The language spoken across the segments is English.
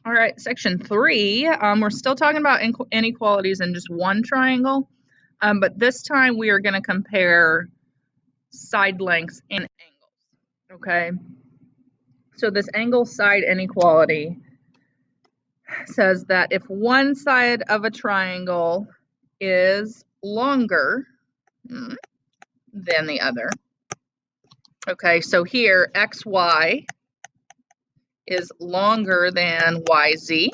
All right, section 3, we're still talking about inequalities in just one triangle, but this time we are going to compare side lengths and angles, okay? So this angle-side inequality says that if one side of a triangle is longer than the other, okay, so here xy is longer than yz.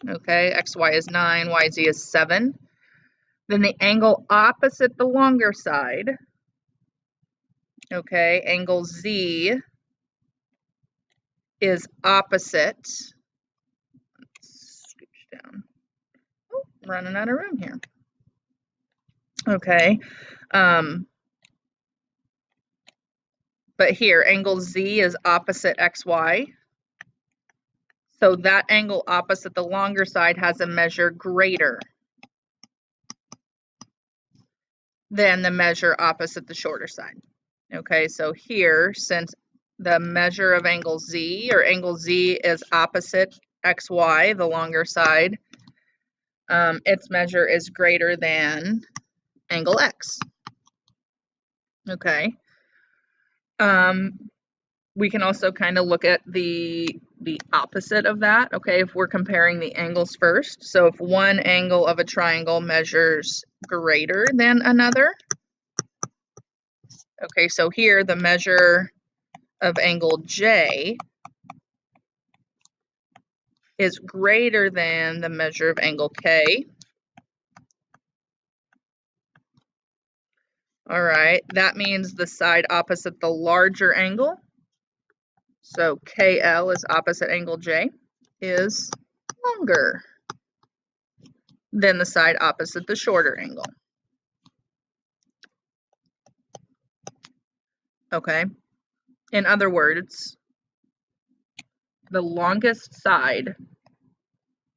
Okay, xy is 9, yz is 7. Then the angle opposite the longer side, okay, angle z is opposite. Let's scooch down. Oh, running out of room here. Okay, but here angle z is opposite xy. So that angle opposite the longer side has a measure greater than the measure opposite the shorter side. Okay, so here, since the measure of angle z, or angle z is opposite xy, the longer side, its measure is greater than angle x. Okay. We can also kind of look at the opposite of that, okay, if we're comparing the angles first. So if one angle of a triangle measures greater than another, okay, so here the measure of angle J is greater than the measure of angle K. All right, that means the side opposite the larger angle, so KL is opposite angle J, is longer than the side opposite the shorter angle. Okay, in other words, the longest side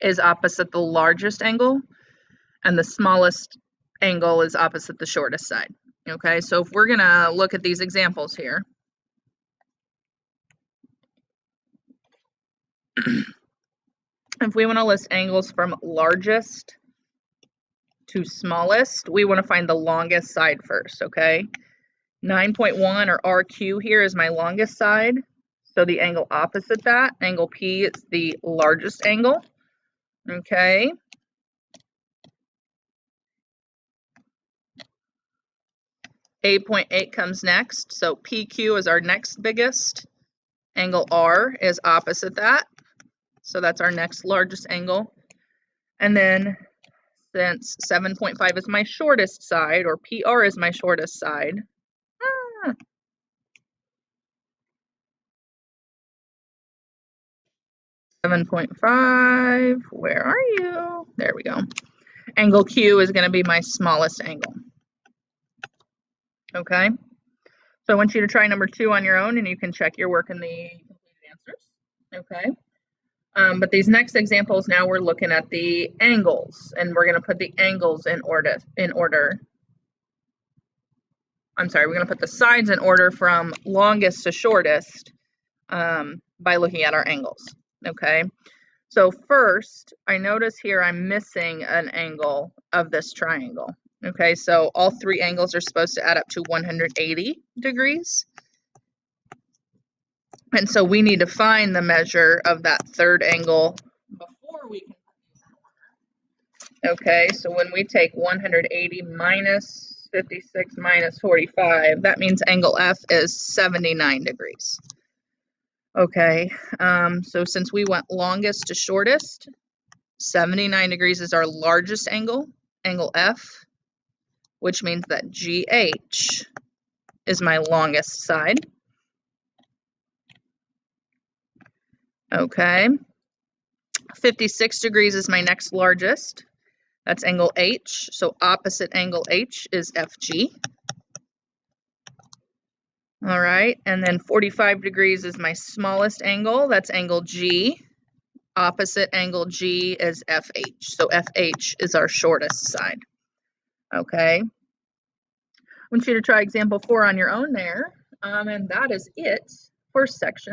is opposite the largest angle, and the smallest angle is opposite the shortest side. Okay, so if we're gonna look at these examples here, if we want to list angles from largest to smallest, we want to find the longest side first, okay? 9.1 or RQ here is my longest side. So the angle opposite that, angle P, is the largest angle, okay? .8 comes next, so PQ is our next biggest. Angle R is opposite that, so that's our next largest angle. And then since 7.5 is my shortest side, or PR is my shortest side, 7.5, where are you? There we go. Angle Q is going to be my smallest angle. Okay, so I want you to try number 2 on your own, and you can check your work in the completed answers. Okay, but these next examples, now we're looking at the angles, and we're going to put the angles in order. I'm sorry, we're going to put the sides in order from longest to shortest by looking at our angles. Okay, so first, I notice here I'm missing an angle of this triangle. Okay, so all 3 angles are supposed to add up to 180 degrees. And so we need to find the measure of that third angle before we can put these in order. Okay, so when we take 180 minus 56 minus 45, that means angle F is 79 degrees. Okay, so since we went longest to shortest, 79 degrees is our largest angle, angle F, which means that GH is my longest side. Okay, 56 degrees is my next largest. That's angle H, so opposite angle H is FG. All right, and then 45 degrees is my smallest angle. That's angle G. Opposite angle G is FH, so FH is our shortest side. Okay, I want you to try example 4 on your own there, and that is it for section